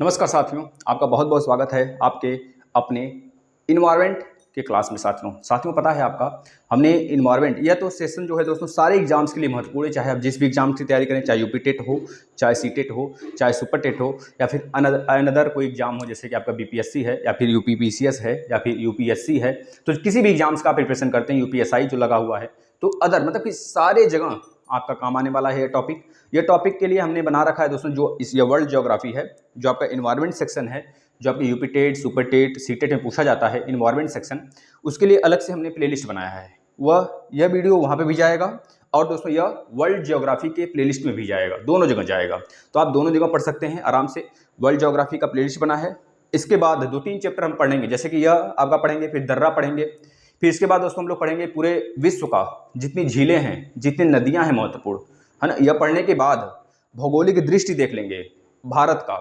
नमस्कार साथियों, आपका बहुत बहुत स्वागत है आपके अपने इन्वायरमेंट के क्लास में। साथियों पता है आपका, हमने इन्वायरमेंट यह तो सेशन जो है दोस्तों सारे एग्जाम्स के लिए महत्वपूर्ण है। चाहे आप जिस भी एग्जाम की तैयारी करें, चाहे यूपी टेट हो, चाहे सी टेट हो, चाहे सुपर टेट हो, या फिर अनदर कोई एग्जाम हो, जैसे कि आपका बीपीएससी है या फिर यूपीपीसीएस है या फिर यूपीएससी है। तो किसी भी एग्जाम्स का प्रिपरेशन करते हैं, यूपीएसआई जो लगा हुआ है, तो अदर मतलब कि सारे जगह आपका काम आने वाला है ये टॉपिक के लिए हमने बना रखा है दोस्तों, जो इस ये वर्ल्ड ज्योग्राफी है, जो आपका इन्वायरमेंट सेक्शन है, जो आपके UP TET, super TET, C TET में पूछा जाता है इन्वायरमेंट सेक्शन, उसके लिए अलग से हमने प्लेलिस्ट बनाया है। यह वीडियो वहाँ पे भी जाएगा और दोस्तों यह वर्ल्ड ज्योग्राफी के प्लेलिस्ट में भी जाएगा, दोनों जगह जाएगा। तो आप दोनों जगह पढ़ सकते हैं आराम से। वर्ल्ड ज्योग्राफी का प्लेलिस्ट बना है। इसके बाद 2-3 चैप्टर हम पढ़ेंगे, जैसे कि यह आपका पढ़ेंगे, फिर दर्रा पढ़ेंगे, फिर इसके बाद दोस्तों हम लोग पढ़ेंगे पूरे विश्व का जितनी झीलें हैं, जितनी नदियाँ हैं महत्वपूर्ण, है ना। यह पढ़ने के बाद भौगोलिक दृष्टि देख लेंगे भारत का।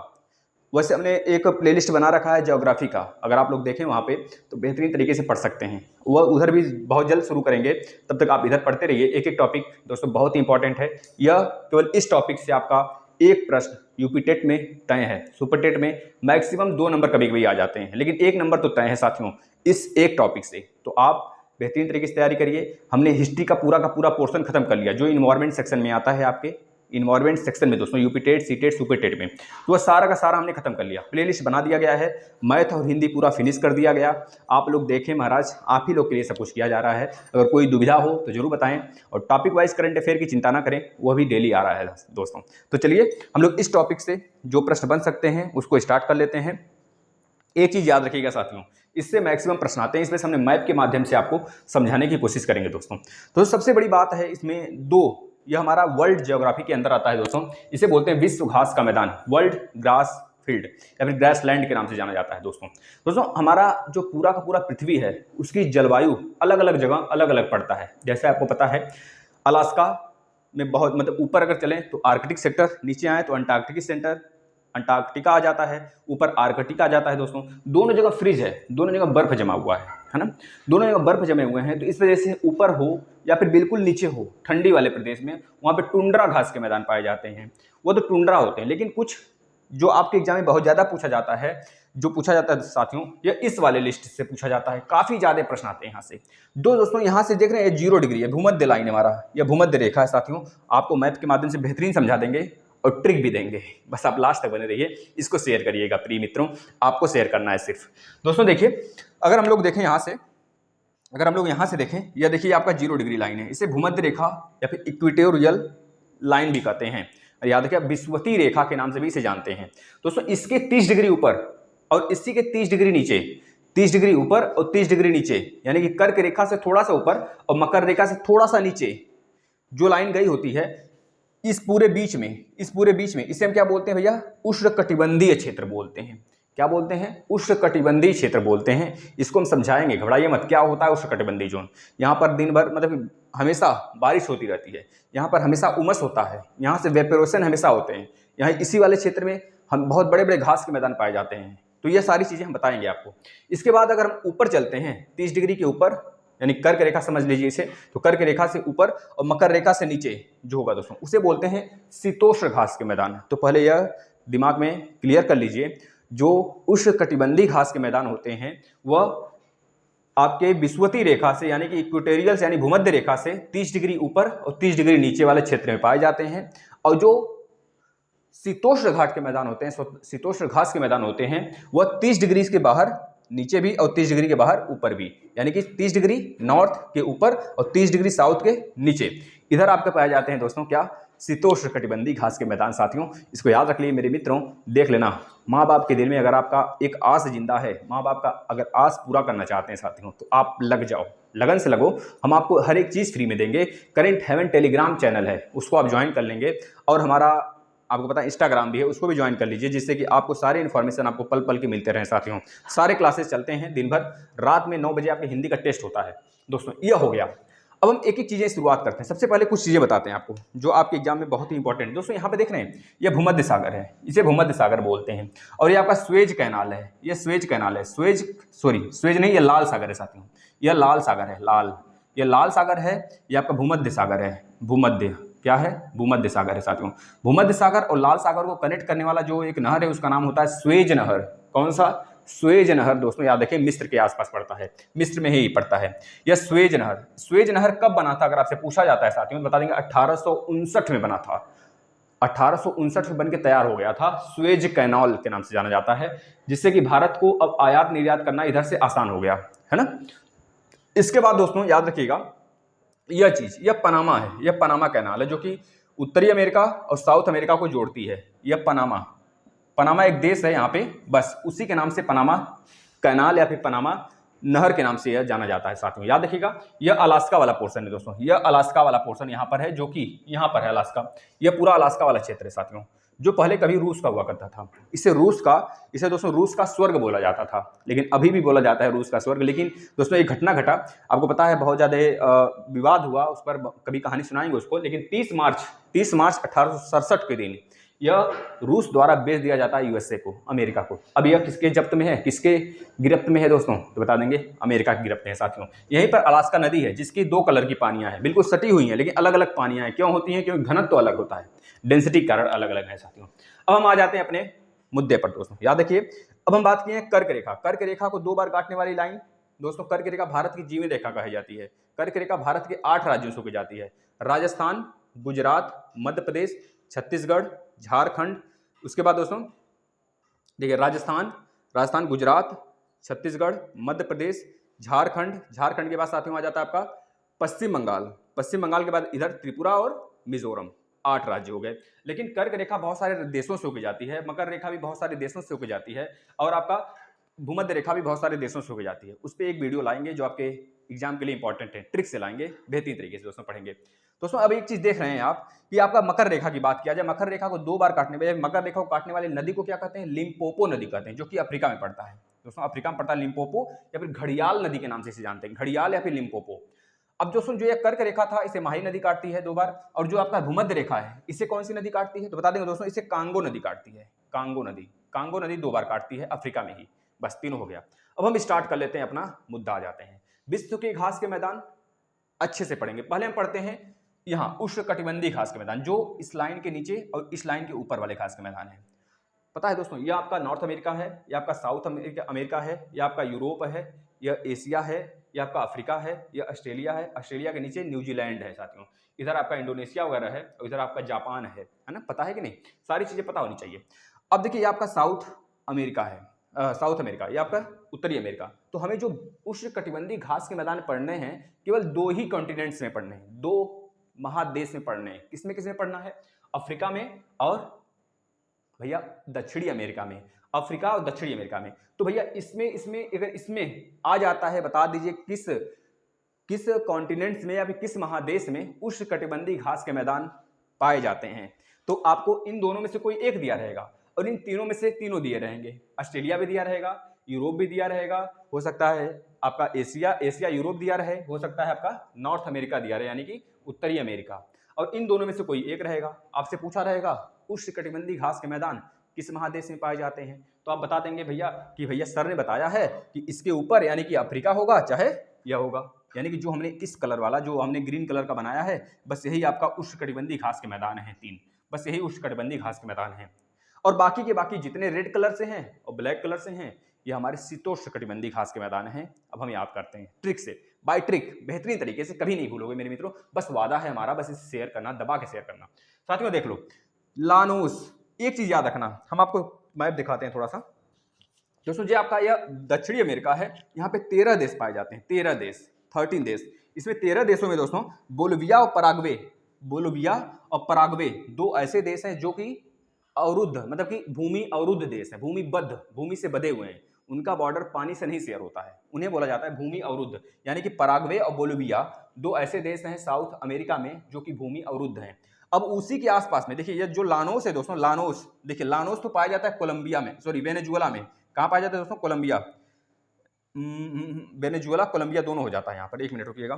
वैसे हमने एक प्लेलिस्ट बना रखा है ज्योग्राफी का, अगर आप लोग देखें वहाँ पे तो बेहतरीन तरीके से पढ़ सकते हैं। वह उधर भी बहुत जल्द शुरू करेंगे, तब तक आप इधर पढ़ते रहिए। एक एक टॉपिक दोस्तों बहुत ही इंपॉर्टेंट है। यह केवल इस टॉपिक से आपका एक प्रश्न यूपी टेट में तय है। सुपर टेट में मैक्सिमम 2 नंबर कभी कभी आ जाते हैं, लेकिन 1 नंबर तो तय है साथियों इस एक टॉपिक से। तो आप बेहतरीन तरीके से तैयारी करिए। हमने हिस्ट्री का पूरा पोर्शन खत्म कर लिया, जो इन्वायरमेंट सेक्शन में आता है, आपके इन्वायरमेंट सेक्शन में दोस्तों, UP TET, C TET, super TET में, तो वह सारा का सारा हमने खत्म कर लिया। प्लेलिस्ट बना दिया गया है, मैथ और हिंदी पूरा फिनिश कर दिया गया। आप लोग देखें महाराज, आप ही लोग के लिए सब कुछ किया जा रहा है। अगर कोई दुविधा हो तो जरूर बताएं, और टॉपिक वाइज करंट अफेयर की चिंता ना करें, वह भी डेली आ रहा है दोस्तों। तो चलिए हम लोग इस टॉपिक से जो प्रश्न बन सकते हैं उसको स्टार्ट कर लेते हैं। एक चीज़ याद रखिएगा साथियों, इससे मैक्सिमम प्रश्न आते हैं, इसमें हमने मैप के माध्यम से आपको समझाने की कोशिश करेंगे दोस्तों। तो सबसे बड़ी बात है इसमें यह हमारा वर्ल्ड ज्योग्राफी के अंदर आता है दोस्तों। इसे बोलते हैं विश्व घास का मैदान, वर्ल्ड ग्रास फील्ड या फिर ग्रास लैंड के नाम से जाना जाता है दोस्तों। हमारा जो पूरा का पूरा पृथ्वी है, उसकी जलवायु अलग अलग जगह अलग अलग पड़ता है। जैसे आपको पता है अलास्का में बहुत मतलब ऊपर अगर चलें तो आर्कटिक सेक्टर, नीचे आए तो अंटार्कटिका आ जाता है, ऊपर आर्कटिका आ जाता है दोस्तों। दोनों जगह फ्रीज है, दोनों जगह बर्फ जमा हुआ है ना, दोनों जगह बर्फ जमे हुए हैं। तो इस वजह से ऊपर हो या फिर बिल्कुल नीचे हो, ठंडी वाले प्रदेश में, वहाँ पे टुंड्रा घास के मैदान पाए जाते हैं। वो तो टुंड्रा होते हैं, लेकिन कुछ जो आपके एग्जाम में बहुत ज़्यादा पूछा जाता है साथियों, ये इस वाले लिस्ट से पूछा जाता है। काफ़ी ज़्यादा प्रश्न आते हैं यहाँ से। दोस्तों यहाँ से देख रहे हैं 0 डिग्री है, भूमध्य लाइन है हमारा, यह भूमध्य रेखा है साथियों। आपको मैप के माध्यम से बेहतरीन समझा देंगे और ट्रिक भी देंगे, बस आप लास्ट तक बने रहिए। इसको शेयर करिएगा प्रिय मित्रों, आपको शेयर करना है सिर्फ। दोस्तों देखिए, अगर हम लोग देखें यहाँ से देखें, यह देखिए आपका 0 डिग्री लाइन है। इसे भूमध्य रेखा या फिर इक्वेटोरियल लाइन भी कहते हैं, याद रखिए विषुवतीय रेखा के नाम से भी इसे जानते हैं दोस्तों। इसके 30 डिग्री ऊपर और इसी के 30 डिग्री नीचे, 30 डिग्री ऊपर और 30 डिग्री नीचे, यानी कि कर्क रेखा से थोड़ा सा ऊपर और मकर रेखा से थोड़ा सा नीचे जो लाइन गई होती है, इस पूरे बीच में इसे हम क्या बोलते हैं भैया? उष्णकटिबंधीय क्षेत्र बोलते हैं। क्या बोलते हैं? उष्णकटिबंधीय क्षेत्र बोलते हैं। इसको हम समझाएंगे, घबराइए मत। क्या होता है उष्णकटिबंधीय जोन? यहाँ पर दिन भर मतलब हमेशा बारिश होती रहती है, यहाँ पर हमेशा उमस होता है, यहाँ से वेपोरेशन हमेशा होते हैं। यहाँ इसी वाले क्षेत्र में हम बहुत बड़े बड़े घास के मैदान पाए जाते हैं। तो ये सारी चीज़ें हम बताएंगे आपको। इसके बाद अगर हम ऊपर चलते हैं 30 डिग्री के ऊपर, यानी कर्क रेखा समझ लीजिए इसे, तो कर्क रेखा से ऊपर और मकर रेखा से नीचे जो होगा दोस्तों, उसे बोलते हैं शीतोष्ण घास के मैदान। तो पहले यह दिमाग में क्लियर कर लीजिए, जो उष्णकटिबंधीय घास के मैदान होते हैं वह आपके विषुवतीय रेखा से यानी कि इक्वेटोरियल से यानी भूमध्य रेखा से 30 डिग्री ऊपर और 30 डिग्री नीचे वाले क्षेत्र में पाए जाते हैं। और जो शीतोष्ण घाट के मैदान होते हैं, शीतोष्ण घास के मैदान होते हैं, वह 30 डिग्री के बाहर नीचे भी और 30 डिग्री के बाहर ऊपर भी, यानी कि 30 डिग्री नॉर्थ के ऊपर और 30 डिग्री साउथ के नीचे, इधर आपके पाए जाते हैं दोस्तों क्या? शीतोष्ण कटिबंधीय घास के मैदान साथियों। इसको याद रख लिए मेरे मित्रों। देख लेना, माँ बाप के दिल में अगर आपका एक आस जिंदा है, माँ बाप का अगर आस पूरा करना चाहते हैं साथियों, तो आप लग जाओ, लगन से लगो। हम आपको हर एक चीज़ फ्री में देंगे। करेंट हेवन टेलीग्राम चैनल है, उसको आप ज्वाइन कर लेंगे, और हमारा आपको पता है इंस्टाग्राम भी है, उसको भी ज्वाइन कर लीजिए, जिससे कि आपको सारे इन्फॉर्मेशन आपको पल पल के मिलते रहें साथियों। सारे क्लासेस चलते हैं दिन भर, रात में 9 बजे आपके हिंदी का टेस्ट होता है दोस्तों। यह हो गया। अब हम एक एक चीज़ें शुरुआत करते हैं। सबसे पहले कुछ चीज़ें बताते हैं आपको जो आपके एग्जाम में बहुत ही इंपॉर्टेंट है दोस्तों। यहाँ पे देख रहे हैं, यह भूमध्य सागर है, इसे भूमध्य सागर बोलते हैं। और ये आपका स्वेज कैनाल है, यह स्वेज कैनाल है, स्वेज नहीं, यह लाल सागर है साथियों। यह लाल सागर है, ये लाल सागर है, ये आपका भूमध्य सागर है, भूमध्य क्या है? भूमध्य सागर है साथियों। भूमध्य सागर और लाल सागर को कनेक्ट करने वाला जो एक नहर है उसका नाम होता है स्वेज नहर। कौन सा? स्वेज नहर दोस्तों, याद रखें मिस्र के आसपास पड़ता है, मिस्र में ही पड़ता है यह स्वेज नहर। स्वेज नहर कब बना था अगर आपसे पूछा जाता है साथियों, बता देंगे 1859 में बना था। 1859 में बन के तैयार हो गया था, स्वेज कैनाल के नाम से जाना जाता है, जिससे कि भारत को अब आयात निर्यात करना इधर से आसान हो गया है ना। इसके बाद दोस्तों याद रखिएगा यह चीज, यह पनामा है, यह पनामा कैनाल है जो कि उत्तरी अमेरिका और साउथ अमेरिका को जोड़ती है। यह पनामा, पनामा एक देश है यहाँ पे, बस उसी के नाम से पनामा कैनाल या फिर पनामा नहर के नाम से यह जाना जाता है साथियों। याद रखिएगा यह अलास्का वाला पोर्शन है दोस्तों, यह अलास्का वाला पोर्शन यहाँ पर है, जो कि यहाँ पर है अलास्का। यह पूरा अलास्का वाला क्षेत्र है साथियों, जो पहले कभी रूस का हुआ करता था। इसे दोस्तों रूस का स्वर्ग बोला जाता था, लेकिन अभी भी बोला जाता है रूस का स्वर्ग। लेकिन दोस्तों एक घटना घटा, आपको पता है बहुत ज़्यादा विवाद हुआ उस पर, कभी कहानी सुनाएंगे उसको। लेकिन 30 मार्च 1867 के दिन यह रूस द्वारा बेच दिया जाता है यूएसए को, अमेरिका को। अब यह किसके जब्त में है, किसके गिरफ्त में है दोस्तों? तो बता देंगे अमेरिका की गिरफ्त में है साथियों। यहीं पर अलास्का नदी है जिसकी 2 कलर की पानियां हैं, बिल्कुल सटी हुई हैं, लेकिन अलग अलग पानियां हैं। क्यों होती हैं? क्योंकि घनत्व तो अलग होता है, डेंसिटी के कारण अलग अलग है साथियों। अब हम आ जाते हैं अपने मुद्दे पर दोस्तों, याद रखिए। अब हम बात किए हैं कर्क रेखा। कर्क रेखा को 2 बार काटने वाली लाइन दोस्तों, कर्क रेखा भारत की जीवन रेखा कही जाती है। कर्क रेखा भारत के 8 राज्यों से होकर जाती है, राजस्थान, गुजरात, मध्य प्रदेश, छत्तीसगढ़, झारखंड। उसके बाद दोस्तों देखिए राजस्थान, गुजरात, छत्तीसगढ़, मध्य प्रदेश, झारखंड के बाद साथियों आ जाता है आपका पश्चिम बंगाल के बाद इधर त्रिपुरा और मिजोरम। 8 राज्य हो गए। लेकिन कर्क रेखा बहुत सारे देशों से होकर जाती है, मकर रेखा भी बहुत सारे देशों से होकर जाती है, और आपका भूमध्य रेखा भी बहुत सारे देशों से होकर जाती है। उस पर एक वीडियो लाएंगे जो आपके एग्जाम के लिए इंपॉर्टेंट है, ट्रिक से लाएंगे, बेहतरीन तरीके से दोस्तों पढ़ेंगे। दोस्तों अब एक चीज देख रहे हैं आप कि आपका मकर रेखा की बात किया जाए, मकर रेखा को 2 बार काटने में, मकर रेखा को काटने वाली नदी को क्या कहते हैं? लिम्पोपो नदी कहते हैं, जो कि अफ्रीका में पड़ता है दोस्तों। अफ्रीका में पड़ता है लिम्पोपो, या फिर घड़ियाल नदी के नाम से इसे जानते हैं, घड़ियाल या फिर लिम्पोपो। अब दोस्तों जो ये कर्क रेखा था इसे माही नदी काटती है 2 बार, और जो आपका भूमध्य रेखा है इसे कौन सी नदी काटती है? तो बता देंगे दोस्तों इसे कांगो नदी काटती है। कांगो नदी 2 बार काटती है अफ्रीका में ही। बस 3 हो गया। अब हम स्टार्ट कर लेते हैं, अपना मुद्दा आ जाते हैं। विश्व के घास के मैदान अच्छे से पढ़ेंगे। पहले हम पढ़ते हैं यहाँ उष्णकटिबंधीय घास के मैदान, जो इस लाइन के नीचे और इस लाइन के ऊपर वाले घास के मैदान है। पता है दोस्तों यह आपका नॉर्थ अमेरिका है, यह आपका साउथ अमेरिका है, यह आपका यूरोप है, यह एशिया है, यह आपका अफ्रीका है, यह ऑस्ट्रेलिया है, ऑस्ट्रेलिया के नीचे न्यूजीलैंड है साथियों, इधर आपका इंडोनेशिया वगैरह है, और इधर आपका जापान है ना। पता है कि नहीं? सारी चीजें पता होनी चाहिए। अब देखिए ये आपका साउथ अमेरिका है, ये आपका उत्तरी अमेरिका। तो हमें जो उष्णकटिबंधीय घास के मैदान पढ़ने हैं केवल 2 ही कॉन्टिनेंट्स में पढ़ने हैं, 2 महादेश में पढ़ने हैं। किसमें पढ़ना है? अफ्रीका में और भैया दक्षिणी अमेरिका में। अफ्रीका और दक्षिणी अमेरिका में। तो भैया इसमें अगर इसमें आ जाता है, बता दीजिए किस कॉन्टिनेंट्स में या फिर किस महादेश में उष्णकटिबंधीय घास के मैदान पाए जाते हैं। तो आपको इन दोनों में से कोई एक दिया रहेगा, और इन तीनों में से तीनों दिए रहेंगे। ऑस्ट्रेलिया भी दिया रहेगा, यूरोप भी दिया रहेगा, हो सकता है आपका एशिया यूरोप दिया रहे, हो सकता है आपका नॉर्थ अमेरिका दिया रहे, यानी कि उत्तरी अमेरिका, और इन दोनों में से कोई एक रहेगा। आपसे पूछा रहेगा उष्णकटिबंधीय घास के मैदान किस महादेश में पाए जाते हैं, तो आप बता देंगे भैया सर ने बताया है कि इसके ऊपर यानी कि अफ्रीका होगा, चाहे यह होगा, यानी कि जो हमने इस कलर वाला, जो हमने ग्रीन कलर का बनाया है, बस यही आपका उष्णकटिबंधीय घास के मैदान है 3, बस यही उष्णकटिबंधीय घास के मैदान है। और बाकी के बाकी जितने रेड कलर से हैं और ब्लैक कलर से हैं, ये हमारे शीतोष्णकटिबंधीय घास के मैदान हैं। अब हम याद करते हैं ट्रिक से, बाय ट्रिक, बेहतरीन तरीके से, कभी नहीं भूलोगे मेरे मित्रों, बस वादा है हमारा, बस इसे शेयर करना, दबा के शेयर करना। साथियों देख लो लानोस, एक चीज याद रखना, हम आपको मैप दिखाते हैं थोड़ा सा दोस्तों। जो आपका यह दक्षिणी अमेरिका है, यहाँ पे 13 देश पाए जाते हैं, 13 देश। इसमें 13 देशों में दोस्तों बोलिविया और पराग्वे 2 ऐसे देश हैं जो कि अवरुद्ध, मतलब कि भूमि अवरुद्ध देश है, भूमि से बधे हुए हैं, उनका बॉर्डर पानी से नहीं शेयर होता है, उन्हें बोला जाता है भूमि अवरुद्ध। यानी कि पराग्वे और बोलिविया 2 ऐसे देश हैं साउथ अमेरिका में जो कि भूमि अवरुद्ध हैं। अब उसी के आसपास में देखिए ये जो लानोस है दोस्तों, लानोस तो पाया जाता है कोलंबिया में, वेनेजुएला में। कहाँ पाया जाता है दोस्तों? कोलंबिया, वेनेजुएला कोलंबिया दोनों हो जाता है यहाँ पर। 1 मिनट रुकिएगा।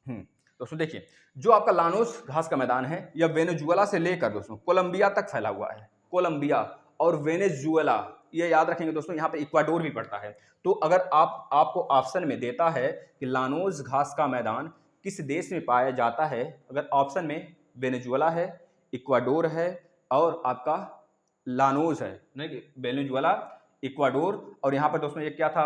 दोस्तों देखिए जो आपका लानोस घास का मैदान है यह वेनेजुएला से लेकर दोस्तों कोलंबिया तक फैला हुआ है। कोलंबिया और वेनेजुएला, ये याद रखेंगे दोस्तों, यहाँ पे इक्वाडोर भी पड़ता है। तो अगर आपको ऑप्शन में देता है कि लानोस घास का मैदान किस देश में पाया जाता है? अगर ऑप्शन में वेनेजुएला है, इक्वाडोर है और आपका लानोस है, नहीं वेनेजुएला, इक्वाडोर और यहाँ पर दोस्तों एक क्या था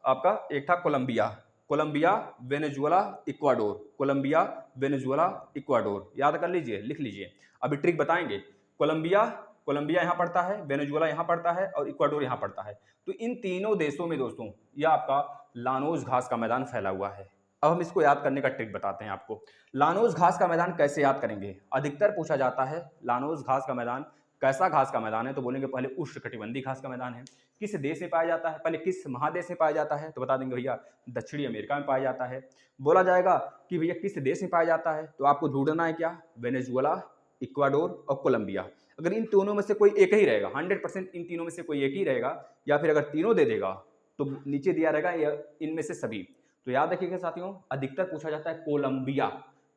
आपका एक था Colombia. Colombia, Venezuela, Ecuador, Colombia, Venezuela, Ecuador, याद कर लीजिए, लिख लीजिए। अभी ट्रिक बताएंगे। कोलंबिया कोलंबिया यहाँ पड़ता है, वेनेजुएला यहाँ पड़ता है और इक्वाडोर यहाँ पड़ता है। तो इन तीनों देशों में दोस्तों यह आपका लानोस घास का मैदान फैला हुआ है। अब हम इसको याद करने का ट्रिक बताते हैं आपको। लानोस घास का मैदान कैसे याद करेंगे? अधिकतर पूछा जाता है लानोस घास का मैदान कैसा घास का मैदान है, तो बोलेंगे पहले उष्णकटिबंधीय घास का मैदान है। किस देश में पाया जाता है? पहले किस महादेश में पाया जाता है, तो बता देंगे भैया दक्षिणी अमेरिका में पाया जाता है। बोला जाएगा कि भैया किस देश में पाया जाता है, तो आपको ढूंढना है क्या? वेनेजुएला, इक्वाडोर और कोलंबिया। अगर इन तीनों में से कोई एक ही रहेगा, 100% इन तीनों में से कोई एक ही रहेगा, या फिर अगर तीनों दे देगा तो नीचे दिया रहेगा इनमें से सभी। तो याद रखिएगा साथियों, अधिकतर पूछा जाता है कोलंबिया।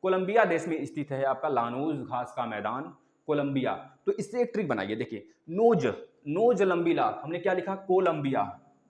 कोलंबिया देश में स्थित है आपका लानोस घास का मैदान, कोलंबिया। तो इससे एक ट्रिक बनाइए, देखिए नोज लंबी लाल, हमने क्या लिखा? कोलंबिया।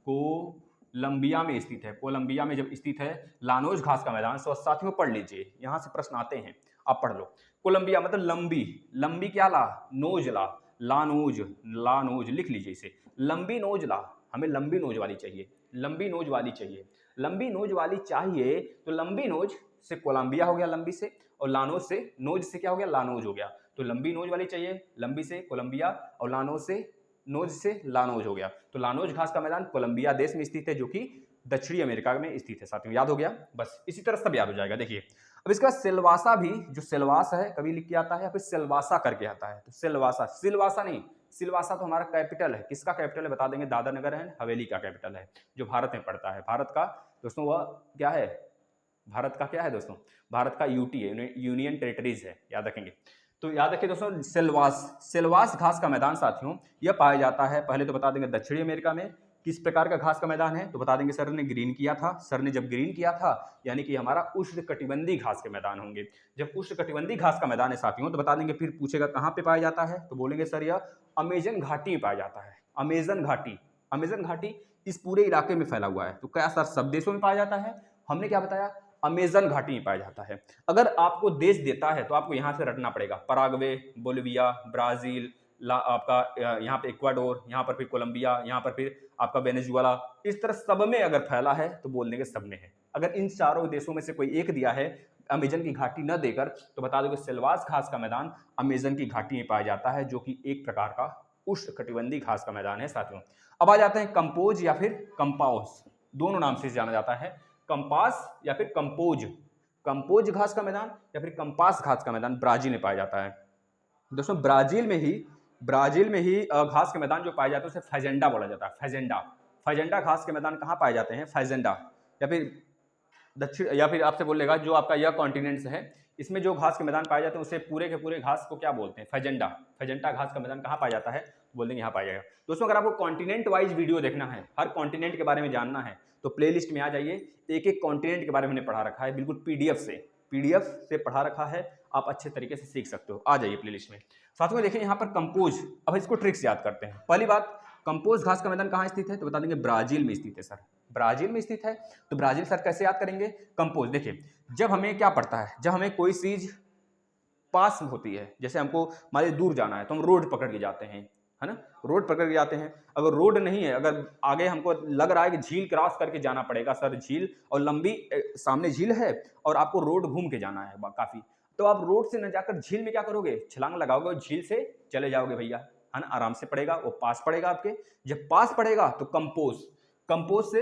कोलंबिया में स्थित है, कोलंबिया में जब स्थित है लानोस घास का मैदान। तो साथियों पढ़ लीजिए, यहां से प्रश्न आते हैं, आप पढ़ लो। कोलंबिया मतलब लंबी, लंबी क्या ला? नोज ला, लानोज, लानोज लिख लीजिए इसे। लंबी नोज ला, हमें लंबी नोज वाली चाहिए, लंबी नोज वाली चाहिए, लंबी नोज वाली चाहिए। तो लंबी नोज से कोलंबिया हो गया लंबी से, और लानोज से, नोज से क्या हो गया? लानोज हो गया। तो लंबी नोज वाली चाहिए, लंबी से कोलंबिया, और लानोज से, नोज से लानोज हो गया। तो लानोज घास का मैदान कोलंबिया देश में स्थित है, जो कि दक्षिणी अमेरिका में स्थित है। साथियों याद हो गया? बस इसी तरह सब याद हो जाएगा। देखिए अब इसका सिलवासा भी, जो सिलवास है कभी लिख के आता है या फिर सिलवासा करके आता है। तो सिलवासा, सिलवासा नहीं, सिलवासा तो हमारा कैपिटल है। किसका कैपिटल है बता देंगे? दादरा नगर एंड हवेली का कैपिटल है, जो भारत में पड़ता है। भारत का दोस्तों वह क्या है? भारत का क्या है दोस्तों? भारत का यूटी है, यूनियन टेरिटरीज है, याद रखेंगे। तो याद रखिए दोस्तों, सिलवास घास का मैदान साथियों यह पाया जाता है, पहले तो बता देंगे दक्षिणी अमेरिका में। किस प्रकार का घास का मैदान है, तो बता देंगे सर ने ग्रीन किया था। सर ने जब ग्रीन किया था यानी कि हमारा उष्णकटिबंधीय घास के मैदान होंगे। जब उष्णकटिबंधीय घास का मैदान है साथियों, तो बता देंगे, फिर पूछेगा कहाँ पे पाया जाता है, तो बोलेंगे सर यह अमेजन घाटी में पाया जाता है। अमेजन घाटी, अमेजन घाटी इस पूरे इलाके में फैला हुआ है। तो क्या सर सब देशों में पाया जाता है? हमने क्या बताया? अमेजन घाटी में पाया जाता है। अगर आपको देश देता है तो आपको यहां से रटना पड़ेगा, पराग्वे, बोलिविया, ब्राजील, आपका यहाँ पे इक्वाडोर, यहाँ पर फिर कोलंबिया, यहाँ पर फिर आपका वेनेजुएला। इस तरह सब में अगर फैला है तो बोल देंगे सब में है। अगर इन चारों देशों में से कोई एक दिया है अमेजन की घाटी न देकर, तो बता दो कि सिलवास घास का मैदान अमेजन की घाटी में पाया जाता है, जो कि एक प्रकार का उष्णकटिबंधीय घास का मैदान है साथियों। अब आ जाते हैं कंपोज या फिर कंपाउस, दोनों नाम से जाना जाता है, कंपास या फिर कंपोज। कंपोज घास का मैदान या फिर कंपास घास का मैदान ब्राजील में पाया जाता है। दोस्तों ब्राजील में ही घास के मैदान जो पाए जाते हैं उसे फैजेंडा बोला जाता है। फैजेंडा, फैजेंडा घास के मैदान कहाँ पाए जाते हैं? फैजेंडा, या फिर दक्षिण, या फिर आपसे बोलेगा जो आपका यह कॉन्टिनेंट्स है, इसमें जो घास के मैदान पाए जाते हैं उसे पूरे के पूरे घास को क्या बोलते हैं? फैजेंडा। फैजेंडा घास का मैदान कहाँ पाया जाता है? बोल देंगे यहाँ पाया जाएगा। दोस्तों अगर आपको कॉन्टिनेंट वाइज वीडियो देखना है, हर कॉन्टिनेंट के बारे में जानना है, तो प्लेलिस्ट में आ जाइए। एक एक कॉन्टिनेंट के बारे में हमने पढ़ा रखा है, बिल्कुल पीडीएफ से पढ़ा रखा है, आप अच्छे तरीके से सीख सकते हो। आ जाइए प्लेलिस्ट में। साथ में देखिए यहाँ पर कंपोज, अब इसको ट्रिक से याद करते हैं। पहली बात, कंपोज घास का मैदान कहाँ स्थित है, तो बता देंगे ब्राजील में स्थित है सर। ब्राजील में स्थित है, तो ब्राजील सर कैसे याद करेंगे? कंपोज। देखिए जब हमें क्या पड़ता है, जब हमें कोई चीज पास होती है, जैसे हमको मान लीजिए दूर जाना है तो हम रोड पकड़ के जाते हैं, है ना, रोड पकड़ के जाते हैं। अगर रोड नहीं है, अगर आगे हमको लग रहा है कि झील क्रॉस करके जाना पड़ेगा सर, झील और लंबी सामने झील है और आपको रोड घूम के जाना है काफी, तो आप रोड से न जाकर झील में क्या करोगे? छलांग लगाओगे और झील से चले जाओगे भैया, है ना, आराम से पड़ेगा, वो पास पड़ेगा आपके। जब पास पड़ेगा तो कंपोज, कंपोज से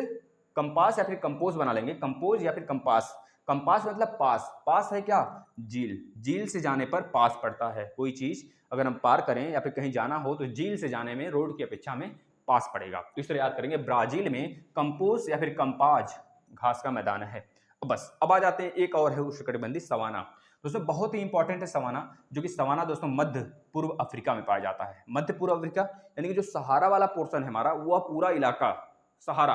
कंपास या फिर कंपोज बना लेंगे, कंपोज या फिर कंपास। कंपास मतलब पास, पास है क्या? झील, झील से जाने पर पास पड़ता है। कोई चीज अगर हम पार करें या फिर कहीं जाना हो तो झील से जाने में रोड की अपेक्षा में पास पड़ेगा। तो इस तरह याद करेंगे, ब्राजील में कंपोज या फिर कंपाज घास का मैदान है। बस अब आ जाते हैं, एक और है उष्णकटिबंधीय सवाना। दोस्तों बहुत ही इंपॉर्टेंट है सवाना, जो कि सवाना दोस्तों मध्य पूर्व अफ्रीका में पाया जाता है। मध्य पूर्व अफ्रीका यानी कि जो सहारा वाला पोर्शन है हमारा, वह पूरा इलाका सहारा,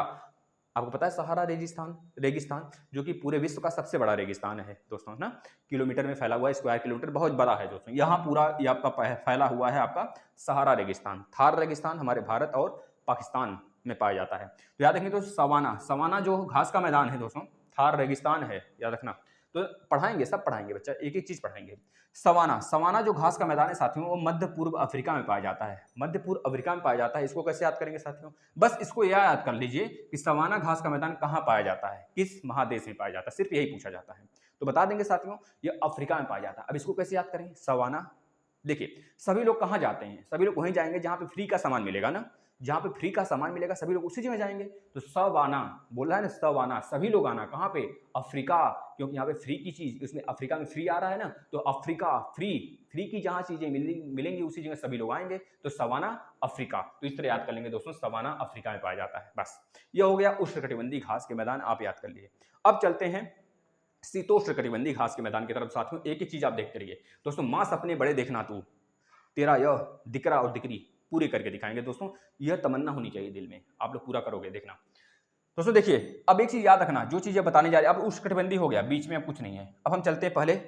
आपको पता है सहारा रेगिस्तान जो कि पूरे विश्व का सबसे बड़ा रेगिस्तान है दोस्तों, है ना, किलोमीटर में फैला हुआ है, स्क्वायर किलोमीटर बहुत बड़ा है दोस्तों। यहाँ पूरा ये आपका फैला हुआ है आपका सहारा रेगिस्तान। थार रेगिस्तान हमारे भारत और पाकिस्तान में पाया जाता है। तो याद रखेंगे तो सवाना जो घास का मैदान है दोस्तों, थार रेगिस्तान है, याद रखना। तो पढ़ाएंगे, सब पढ़ाएंगे बच्चा, एक एक चीज पढ़ाएंगे। सवाना, सवाना जो घास का मैदान है साथियों, वो मध्य पूर्व अफ्रीका में पाया जाता है, मध्य पूर्व अफ्रीका में पाया जाता है। इसको कैसे याद करेंगे साथियों, बस इसको यह याद कर लीजिए कि सवाना घास का मैदान कहाँ पाया जाता है, किस महादेश में पाया जाता है, सिर्फ यही पूछा जाता है। तो बता देंगे साथियों, ये अफ्रीका में पाया जाता है। अब इसको कैसे याद करें, सवाना। देखिए सभी लोग कहाँ जाते हैं, सभी लोग वहीं जाएंगे जहाँ पे फ्री का सामान मिलेगा ना, जहाँ पे फ्री का सामान मिलेगा सभी लोग उसी जगह जाएंगे। तो सवाना बोल रहा है ना, सवाना, सभी लोग आना कहाँ पे, अफ्रीका, क्योंकि यहाँ पे फ्री की चीज, उसमें अफ्रीका में फ्री आ रहा है ना, तो अफ्रीका, फ्री, फ्री की जहाँ चीजें मिलेंगी उसी जगह सभी लोग आएंगे, तो सवाना अफ्रीका। तो इस तरह याद कर लेंगे दोस्तों, सवाना अफ्रीका में पाया जाता है। बस ये हो गया उष्णकटिबंधीय घास के मैदान, आप याद कर लिए। अब चलते हैं शीतोष्णकटिबंधीय घास के मैदान की तरफ साथियों। एक ही चीज आप देखते रहिए दोस्तों, मां सपने बड़े देखना तू, तेरा यह दिकरा और दिकरी पूरी करके दिखाएंगे दोस्तों। यह तमन्ना होनी चाहिए दिल में, आप लोग पूरा करोगे देखना दोस्तों। देखिए अब एक चीज याद रखना, जो चीजें बताने जा रही है, अब उष्णकटिबंधीय हो गया, बीच में अब कुछ नहीं है। अब हम चलते हैं, पहले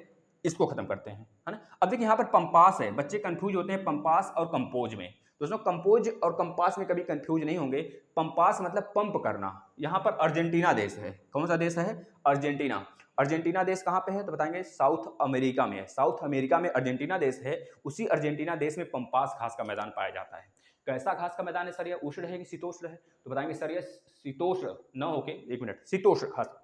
इसको खत्म करते हैं, है ना। अब देखिए यहाँ पर पंपास है, बच्चे कंफ्यूज होते हैं पंपास और कंपोज में। दोस्तों कंपोज और कंपास में कभी कंफ्यूज नहीं होंगे। पंपास मतलब पंप करना। यहाँ पर अर्जेंटीना देश है, कौन सा देश है, अर्जेंटीना। अर्जेंटीना देश कहाँ पे है, तो बताएंगे साउथ अमेरिका में है, साउथ अमेरिका में अर्जेंटीना देश है। उसी अर्जेंटीना देश में पंपास घास का मैदान पाया जाता है। कैसा घास का मैदान है सर, यह उष्ण है कि शीतोष्ण है, तो बताएंगे सर यह शीतोष्ण न होके, एक मिनट, शीतोष्ण घास,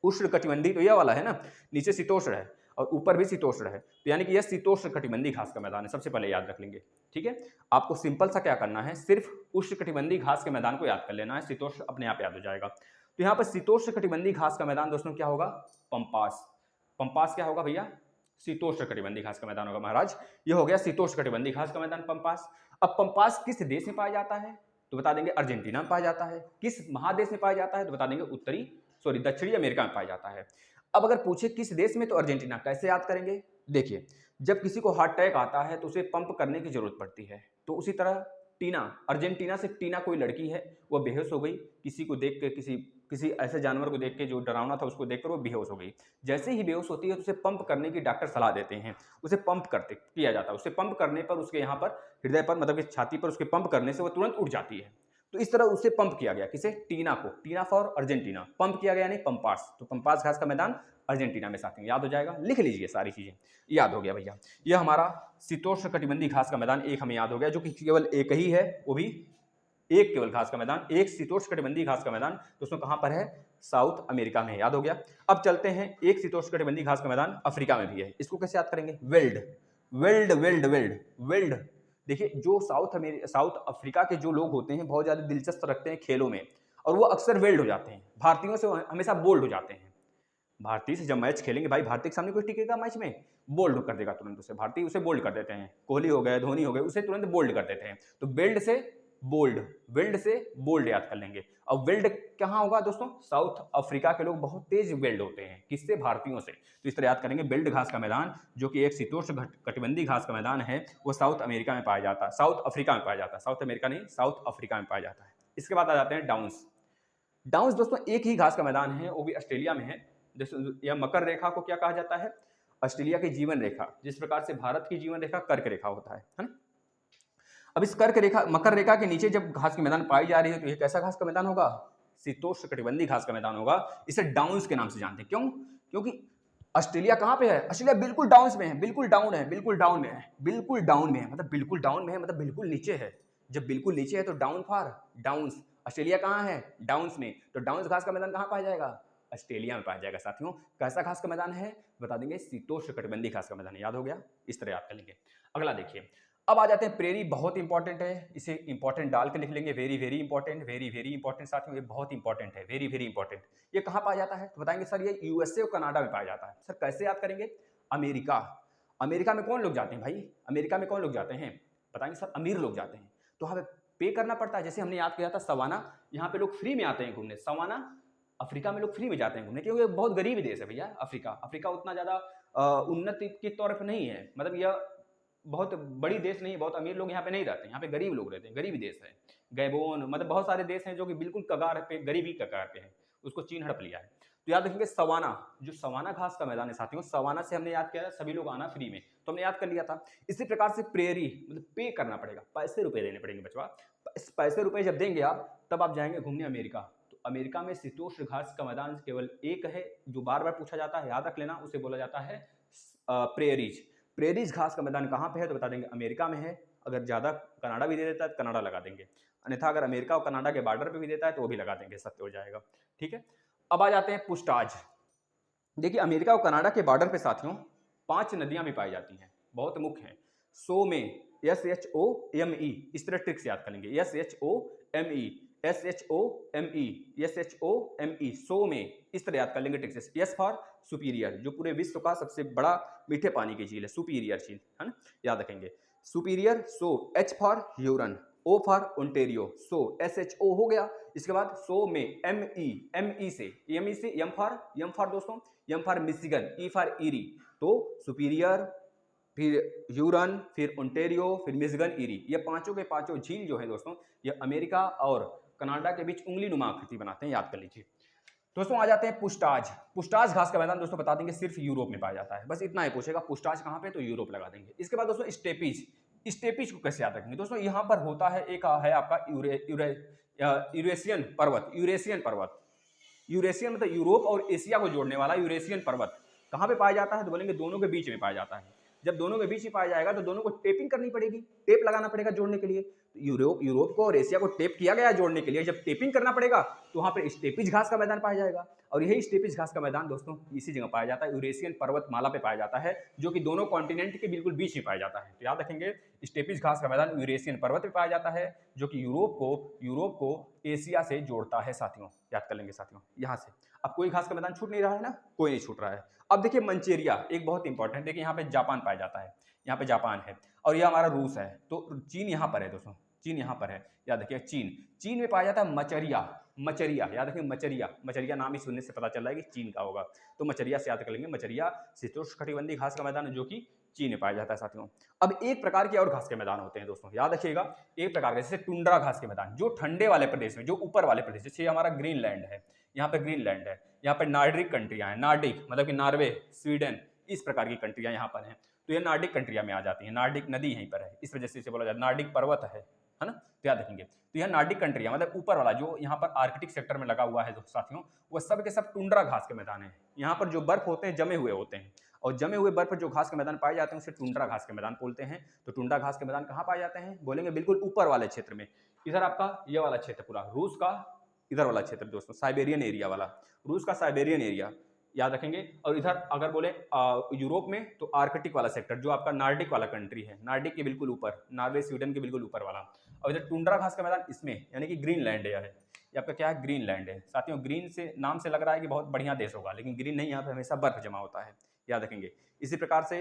उष्ण कटिबंधी तो यह वाला है ना, नीचे शीतोष्ण है और ऊपर भी शीतोष्ण है, तो यानी कि यह शीतोष्ण कटिबंधी घास का मैदान है, सबसे पहले याद रख लेंगे। ठीक है, आपको सिंपल सा क्या करना है, सिर्फ उष्ण कटिबंधी घास के मैदान को याद कर लेना है, शीतोष्ण अपने आप याद हो जाएगा। तो यहाँ पर शीतोष्ण कटिबंधी घास का मैदान दोस्तों क्या होगा, पंपास। पंपास क्या होगा भैया, शीतोष्ण कटिबंधी घास का मैदान होगा महाराज। ये हो गया शीतोष्ण कटिबंधी घास का मैदान पंपास। अब पंपास किस देश में पाया जाता है, तो बता देंगे अर्जेंटीना में पाया जाता है। किस महादेश में पाया जाता है, तो बता देंगे दक्षिणी अमेरिका में पाया जाता है। अब अगर पूछे किस देश में, तो अर्जेंटीना। कैसे याद करेंगे, देखिए जब किसी को हार्ट अटैक आता है तो उसे पंप करने की जरूरत पड़ती है, तो उसी तरह टीना, अर्जेंटीना से टीना कोई लड़की है, वह बेहोश हो गई किसी को देख के, किसी ऐसे जानवर को देख के जो डरावना था उसको देखकर वो बेहोश हो गई। जैसे ही बेहोश होती है तो उसे पंप करने की डॉक्टर सलाह देते हैं, उसे पंप करते किया जाता है। उसे पंप करने पर उसके यहाँ पर हृदय पर, मतलब कि छाती पर उसके पंप करने से वो तुरंत उठ जाती है। तो इस तरह उसे पंप किया गया, किसे, टीना को, टीना फॉर अर्जेंटीना, पंप किया गया यानी पंपास। तो पंपास घास का मैदान अर्जेंटीना में साथियों, याद हो जाएगा, लिख लीजिए सारी चीजें, याद हो गया भैया। यह हमारा शीतोष्ण कटिबंधी घास का मैदान एक हमें याद हो गया, जो कि केवल एक ही है, वो भी एक केवल घास का मैदान, एक शीतोष्ण कटिबंधी घास का मैदान दोस्तों कहां पर है, साउथ अमेरिका में, याद हो गया। अब चलते हैं, एक शीतोष्ण कटिबंधी घास का मैदान अफ्रीका में भी है, इसको कैसे याद करेंगे, weld, weld weld weld weld. देखिए जो साउथ अफ्रीका के जो लोग होते हैं बहुत ज्यादा दिलचस्प रखते हैं खेलों में, और वो अक्सर वेल्ड हो जाते हैं, भारतीयों से हमेशा बोल्ड हो जाते हैं। भारतीय से जब मैच खेलेंगे भाई, भारतीय के सामने कोई टिकेगा मैच में, बोल्ड कर देगा तुरंत उसे, भारतीय उसे बोल्ड कर देते हैं, कोहली हो गए, धोनी हो गए, उसे तुरंत बोल्ड कर देते हैं। तो बेल्ड से बोल्ड, वेल्ड से बोल्ड याद कर लेंगे। अब वेल्ड कहाँ होगा दोस्तों, साउथ अफ्रीका के लोग बहुत तेज वेल्ड होते हैं, किससे, भारतीयों से। तो इस तरह याद करेंगे, बेल्ड घास का मैदान जो कि एक शीतोष्ण कटिबंधी घास का मैदान है, वो साउथ अमेरिका में पाया जाता है, साउथ अफ्रीका में पाया जाता है, साउथ अमेरिका नहीं, साउथ अफ्रीका में पाया जाता है। इसके बाद आ जाते हैं डाउन्स। डाउन्स दोस्तों एक ही घास का मैदान है, वो भी ऑस्ट्रेलिया में है। यह मकर रेखा को क्या कहा जाता है, ऑस्ट्रेलिया की जीवन रेखा, जिस प्रकार से भारत की जीवन रेखा कर्क रेखा होता है ना। अब इस कर्क रेखा, मकर रेखा के नीचे जब घास के मैदान पाई जा रही है, तो ये कैसा घास का मैदान होगा, शीतोष्ण कटिबंधी घास का मैदान होगा। इसे डाउन्स के नाम से जानते हैं, क्यों, क्योंकि ऑस्ट्रेलिया कहाँ पे है, ऑस्ट्रेलिया बिल्कुल डाउन्स में है, बिल्कुल डाउन है, बिल्कुल डाउन में है, बिल्कुल डाउन में है, मतलब बिल्कुल डाउन में है, मतलब बिल्कुल नीचे है। जब बिल्कुल नीचे है तो डाउन फॉर डाउन्स, ऑस्ट्रेलिया कहाँ है, डाउन्स में, तो डाउन्स घास का मैदान कहाँ पाया जाएगा, ऑस्ट्रेलिया में पाया जाएगा साथियों। कैसा घास का मैदान है, बता देंगे शीतोष्ण कटिबंधी घास का मैदान, याद हो गया, इस तरह याद कर लेंगे। अगला देखिए, अब आ जाते हैं प्रेरी, बहुत इंपॉर्टेंट है, इसे इंपॉर्टेंट डाल के लिख लेंगे, very very important, very very important साथियों, ये बहुत इंपॉर्टेंट है, वेरी वेरी इंपॉर्टेंट। ये कहाँ पाया जाता है, तो बताएंगे सर ये यूएसए और कनाडा में पाया जाता है। सर कैसे याद करेंगे, अमेरिका, अमेरिका में कौन लोग जाते हैं भाई, अमेरिका में कौन लोग जाते हैं, बताएंगे सर अमीर लोग जाते हैं, तो वहाँ पे करना पड़ता है। जैसे हमने याद किया था सवाना, यहाँ पे लोग फ्री में आते हैं घूमने, सवाना अफ्रीका में लोग फ्री में जाते हैं घूमने, क्योंकि बहुत गरीब देश है भैया अफ्रीका। अफ्रीका उतना ज्यादा उन्नति के तौर पर नहीं है, मतलब यह बहुत बड़ी देश नहीं, बहुत अमीर लोग यहाँ पे नहीं रहते, यहाँ पे गरीब लोग रहते हैं, गरीबी देश है। गैबोन, मतलब बहुत सारे देश हैं जो कि बिल्कुल कगार पे, गरीबी कगार पे हैं, उसको चीन हड़प लिया है। तो याद रखेंगे सवाना, जो सवाना घास का मैदान है साथियों, सवाना से हमने याद किया सभी लोग आना फ्री में, तो हमने याद कर लिया था। इसी प्रकार से प्रेरी, मतलब पे करना पड़ेगा, पैसे रुपए देने पड़ेंगे बचवा, पैसे रुपए जब देंगे आप, तब आप जाएंगे घूमने अमेरिका। तो अमेरिका में शीतोष्ण घास का मैदान केवल एक है जो बार बार पूछा जाता है, याद रख लेना, उसे बोला जाता है प्रेरीज। प्रेरीज घास का मैदान कहाँ पे है तो बता देंगे अमेरिका में है। अगर ज़्यादा कनाडा भी दे देता है तो कनाडा लगा देंगे, अन्यथा अगर अमेरिका और कनाडा के बॉर्डर पे भी देता है तो वो भी लगा देंगे, सत्य हो जाएगा। ठीक है, अब आ जाते हैं पुष्टाज। देखिए अमेरिका और कनाडा के बॉर्डर पे साथियों 5 नदियां भी पाई जाती हैं, बहुत मुख्य हैं। सो में SHOME, इस तरह ट्रिक से याद कर लेंगे, SHOME, सो में, इस तरह याद कर लेंगे ट्रिक से। S फॉर सुपीरियर, जो पूरे विश्व का सबसे बड़ा मीठे पानी की झील है, सुपीरियर झील, है ना, याद रखेंगे superior. So H for Huron, O for Ontario, so SHO हो गया। इसके बाद सो में ME से M फॉर दोस्तों, M for Michigan, E for eerie, तो सुपीरियर, फिर ह्यूरन, फिर ओंटेरियो, फिर मिशिगन, ईरी, ये पांचों के पांचों झील जो है दोस्तों ये अमेरिका और कनाडा के बीच उंगली नुमा आकृति बनाते हैं, याद कर लीजिए। दोस्तों आ जाते हैं पुष्टाज। पुष्टाज घास का मैदान दोस्तों बता देंगे सिर्फ यूरोप में पाया जाता है, बस इतना ही पूछेगा पुष्टाज कहाँ पे तो यूरोप लगा देंगे। इसके बाद दोस्तों स्टेपीज, स्टेपीज को कैसे याद रखेंगे दोस्तों, यहाँ पर होता है एक है आपका यूरेशियन पर्वत, यूरेशियन मतलब यूरोप और एशिया को जोड़ने वाला यूरेशियन पर्वत कहाँ पे पाया जाता है तो बोलेंगे दोनों के बीच में पाया जाता है। जब दोनों के बीच में पाया जाएगा तो दोनों को टेपिंग करनी पड़ेगी, टेप लगाना पड़ेगा जोड़ने के लिए। तो यूरोप को और एशिया को टेप किया गया जोड़ने के लिए, जब टेपिंग करना पड़ेगा तो वहां पर स्टेपिज घास का मैदान पाया जाएगा। और यही स्टेपिज घास का मैदान दोस्तों इसी जगह पाया जाता है, यूरेशियन पर्वतमाला पे पाया जाता है, जो कि दोनों कॉन्टिनेंट के बिल्कुल बीच में पाया जाता है। तो याद रखेंगे स्टेपिज घास का मैदान यूरेशियन पर्वत पे पाया जाता है, जो कि यूरोप को एशिया से जोड़ता है साथियों, याद कर लेंगे साथियों यहाँ से। अब कोई घास का मैदान छूट नहीं रहा है ना, कोई नहीं छूट रहा है। अब देखिए मंचेरिया एक बहुत इंपॉर्टेंट, देखिए यहाँ पे जापान पाया जाता है, यहाँ पे जापान है और यह हमारा रूस है, तो चीन यहाँ पर है दोस्तों, चीन यहाँ पर है, याद रखिए चीन में पाया जाता है मचरिया, याद रखिए मचरिया नाम ही सुनने से पता चल रहा है कि चीन का होगा, तो मचरिया से याद कर लेंगे। मचरिया शीतोष्णकटिबंधीय घास का मैदान है जो कि चीन में पाया जाता है साथियों। अब एक प्रकार के और घास के मैदान होते हैं दोस्तों, याद रखिएगा, एक प्रकार के जैसे टुंड्रा घास के मैदान, जो ठंडे वाले प्रदेश में, जो ऊपर वाले प्रदेश, जैसे हमारा ग्रीनलैंड है, यहाँ पे ग्रीनलैंड है, यहाँ पे नार्डिक कंट्रियां हैं, नार्डिक मतलब कि नॉर्वे, स्वीडन, इस प्रकार की कंट्रियां यहाँ पर हैं, तो ये नार्डिक कंट्रियां में आ जाती हैं, नार्डिक नदी यहीं पर है, इस वजह से इसे बोला जाता है नार्डिक पर्वत है ना, तो याद रखेंगे। तो यह नार्डिक कंट्रियां मतलब ऊपर वाला जो यहाँ पर आर्कटिक सेक्टर में लगा हुआ है साथियों, वह सब के सब टुंड्रा घास के मैदान है। यहाँ पर जो बर्फ होते हैं जमे हुए होते हैं, और जमे हुए बर्फ पर जो घास के मैदान पाए जाते हैं उसे टुंड्रा घास के मैदान बोलते हैं। तो टुंड्रा घास के मैदान कहाँ पाए जाते हैं बोलेंगे बिल्कुल ऊपर वाले क्षेत्र में, इधर आपका ये वाला क्षेत्र पूरा रूस का, इधर वाला क्षेत्र दोस्तों साइबेरियन एरिया वाला, रूस का साइबेरियन एरिया, याद रखेंगे। और इधर अगर बोले यूरोप में तो आर्कटिक वाला सेक्टर जो आपका नार्डिक वाला कंट्री है, नार्डिक के बिल्कुल ऊपर, नॉर्वे स्वीडन के बिल्कुल ऊपर वाला। और इधर टुंड्रा घास का मैदान इसमें यानी कि ग्रीनलैंड है, ये आपका क्या है ग्रीनलैंड है साथियों। ग्रीन से नाम से लग रहा है कि बहुत बढ़िया देश होगा, लेकिन ग्रीन नहीं, यहाँ पे हमेशा बर्फ जमा होता है, याद रखेंगे। इसी प्रकार से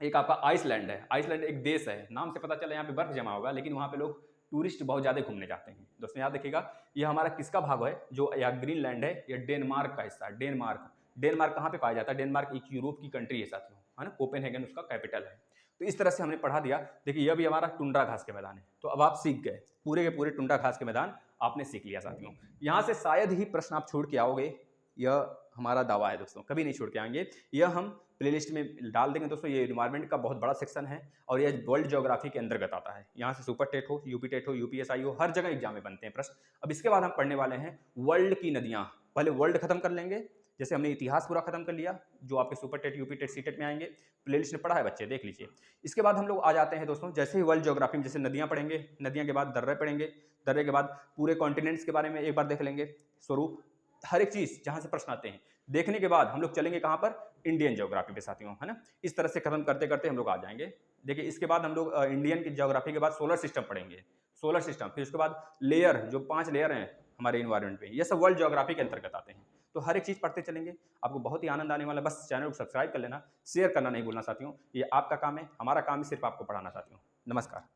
एक आपका आइसलैंड है, आइसलैंड एक देश है, नाम से पता चला यहाँ पे बर्फ जमा होगा, लेकिन वहाँ पे लोग टूरिस्ट बहुत ज़्यादा घूमने जाते हैं दोस्तों, याद रखिएगा। ये हमारा किसका भाग है जो यह ग्रीनलैंड है, ये डेनमार्क का हिस्सा है। डेनमार्क कहाँ पे पाया जाता है, डेनमार्क एक यूरोप की कंट्री है साथियों, है ना, कोपेनहेगन उसका कैपिटल है। तो इस तरह से हमने पढ़ा दिया। देखिए यह भी हमारा टुंड्रा घास के मैदान है, तो अब आप सीख गए पूरे के पूरे टुंड्रा घास के मैदान आपने सीख लिया साथियों। यहाँ से शायद ही प्रश्न आप छोड़ के आओगे, यह हमारा दावा है दोस्तों, कभी नहीं छोड़ के आएंगे, यह हम प्लेलिस्ट में डाल देंगे दोस्तों। ये एनवायरनमेंट का बहुत बड़ा सेक्शन है और यह वर्ल्ड ज्योग्राफी के अंतर्गत आता है। यहाँ से सुपर टेट हो, यूपी टेट हो, यूपीएसआई हो, हर जगह एग्जाम में बनते हैं प्रश्न। अब इसके बाद हम पढ़ने वाले हैं वर्ल्ड की नदियाँ। पहले वर्ल्ड खत्म कर लेंगे, जैसे हमने इतिहास पूरा खत्म कर लिया, जो आपके super TET, UP TET, C TET में आएंगे, प्लेलिस्ट में पढ़ा है बच्चे, देख लीजिए। इसके बाद हम लोग आ जाते हैं दोस्तों, जैसे ही वर्ल्ड ज्योग्राफी में जैसे नदियाँ पढ़ेंगे, नदियाँ के बाद दर्रे पढ़ेंगे, दर्रे के बाद पूरे कॉन्टिनेंट्स के बारे में एक बार देख लेंगे, स्वरूप, हर एक चीज जहां से प्रश्न आते हैं देखने के बाद हम लोग चलेंगे कहां पर, इंडियन ज्योग्राफी पे साथियों, है ना। इस तरह से खत्म करते करते हम लोग आ जाएंगे। देखिए इसके बाद हम लोग इंडियन की ज्योग्राफी के बाद सोलर सिस्टम पढ़ेंगे, सोलर सिस्टम, फिर उसके बाद लेयर, जो 5 लेयर हैं हमारे इन्वायरमेंट में, ये सब वर्ल्ड ज्योग्राफी के अंतर्गत आते हैं। तो हर एक चीज पढ़ते चलेंगे, आपको बहुत ही आनंद आने वाला। बस चैनल को सब्सक्राइब कर लेना, शेयर करना नहीं भूलना साथियों, ये आपका काम है, हमारा काम है सिर्फ आपको पढ़ाना साथियों। नमस्कार।